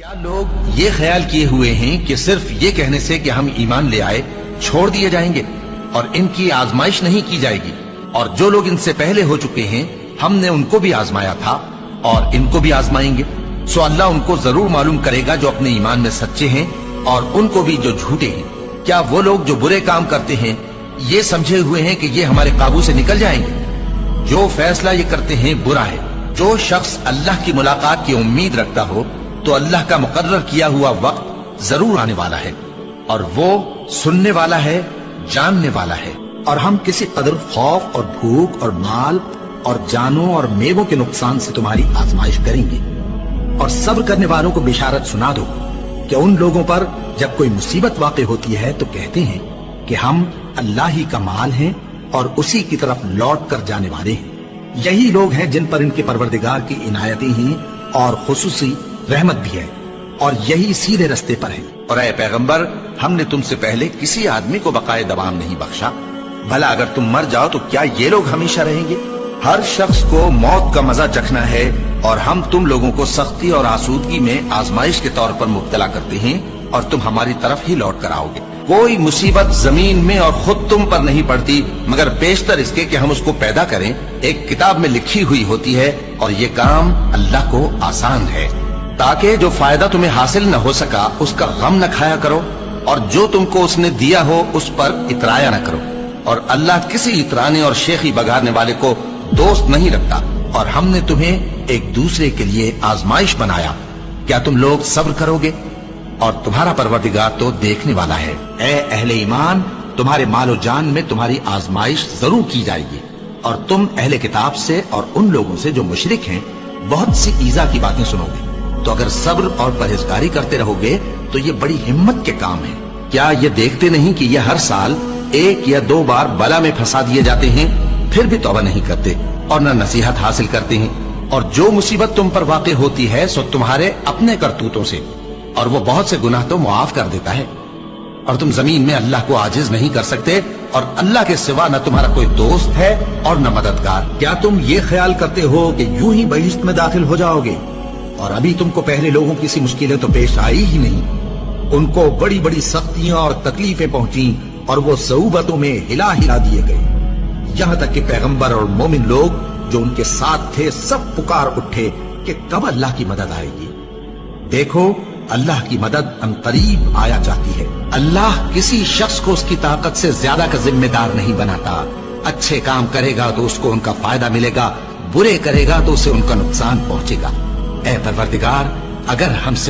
کیا لوگ یہ خیال کیے ہوئے ہیں کہ صرف یہ کہنے سے کہ ہم ایمان لے آئے چھوڑ دیے جائیں گے اور ان کی آزمائش نہیں کی جائے گی؟ اور جو لوگ ان سے پہلے ہو چکے ہیں ہم نے ان کو بھی آزمایا تھا اور ان کو بھی آزمائیں گے، سو اللہ ان کو ضرور معلوم کرے گا جو اپنے ایمان میں سچے ہیں اور ان کو بھی جو جھوٹے ہیں۔ کیا وہ لوگ جو برے کام کرتے ہیں یہ سمجھے ہوئے ہیں کہ یہ ہمارے قابو سے نکل جائیں گے؟ جو فیصلہ یہ کرتے ہیں برا ہے۔ جو شخص اللہ کی ملاقات کی امید رکھتا ہو تو اللہ کا مقرر کیا ہوا وقت ضرور آنے والا ہے، اور وہ سننے والا ہے، جاننے والا ہے۔ اور ہم کسی قدر خوف اور بھوک اور مال اور جانوں اور میووں کے نقصان سے تمہاری آزمائش کریں گے، اور صبر کرنے والوں کو بشارت سنا دو کہ ان لوگوں پر جب کوئی مصیبت واقع ہوتی ہے تو کہتے ہیں کہ ہم اللہ ہی کا مال ہیں اور اسی کی طرف لوٹ کر جانے والے ہیں۔ یہی لوگ ہیں جن پر ان کے پروردگار کی عنایتیں ہیں اور خصوصی رحمت بھی ہے، اور یہی سیدھے رستے پر ہیں۔ اور اے پیغمبر، ہم نے تم سے پہلے کسی آدمی کو بقائے دوام نہیں بخشا، بھلا اگر تم مر جاؤ تو کیا یہ لوگ ہمیشہ رہیں گے؟ ہر شخص کو موت کا مزہ چکھنا ہے، اور ہم تم لوگوں کو سختی اور آسودگی میں آزمائش کے طور پر مبتلا کرتے ہیں، اور تم ہماری طرف ہی لوٹ کر آؤ گے۔ کوئی مصیبت زمین میں اور خود تم پر نہیں پڑتی مگر بیشتر اس کے کہ ہم اس کو پیدا کریں ایک کتاب میں لکھی ہوئی ہوتی ہے، اور یہ کام اللہ کو آسان ہے، تاکہ جو فائدہ تمہیں حاصل نہ ہو سکا اس کا غم نہ کھایا کرو، اور جو تم کو اس نے دیا ہو اس پر اترایا نہ کرو۔ اور اللہ کسی اترانے اور شیخی بگاڑنے والے کو دوست نہیں رکھتا، اور ہم نے تمہیں ایک دوسرے کے لیے آزمائش بنایا، کیا تم لوگ صبر کرو گے؟ اور تمہارا پروردگار تو دیکھنے والا ہے۔ اے اہل ایمان، تمہارے مال و جان میں تمہاری آزمائش ضرور کی جائے گی، اور تم اہل کتاب سے اور ان لوگوں سے جو مشرک ہیں بہت سی ایذا کی باتیں سنو گے، تو اگر صبر اور پرہیزگاری کرتے رہو گے تو یہ بڑی ہمت کے کام ہے۔ کیا یہ دیکھتے نہیں کہ یہ ہر سال 1 یا 2 بار بلا میں پھنسا دیے جاتے ہیں، پھر بھی توبہ نہیں کرتے اور نہ نصیحت حاصل کرتے ہیں؟ اور جو مصیبت تم پر واقع ہوتی ہے سو تمہارے اپنے کرتوتوں سے، اور وہ بہت سے گناہ تو معاف کر دیتا ہے۔ اور تم زمین میں اللہ کو عاجز نہیں کر سکتے، اور اللہ کے سوا نہ تمہارا کوئی دوست ہے اور نہ مددگار۔ کیا تم یہ خیال کرتے ہو کہ یوں ہی بہشت میں داخل ہو جاؤ گے، اور ابھی تم کو پہلے لوگوں کی سی مشکلیں تو پیش آئی ہی نہیں؟ ان کو بڑی بڑی سختیاں اور تکلیفیں پہنچیں، اور وہ صعوبتوں میں ہلا دیے گئے، یہاں تک کہ پیغمبر اور مومن لوگ جو ان کے ساتھ تھے سب پکار اٹھے کہ کب اللہ کی مدد آئے گی۔ دیکھو، اللہ کی مدد ان قریب آیا چاہتی ہے۔ اللہ کسی شخص کو اس کی طاقت سے زیادہ کا ذمہ دار نہیں بناتا۔ اچھے کام کرے گا تو اس کو ان کا فائدہ ملے گا، برے کرے گا تو اسے ان کا نقصان پہنچے گا۔ اے پروردگار، اگر ہم سے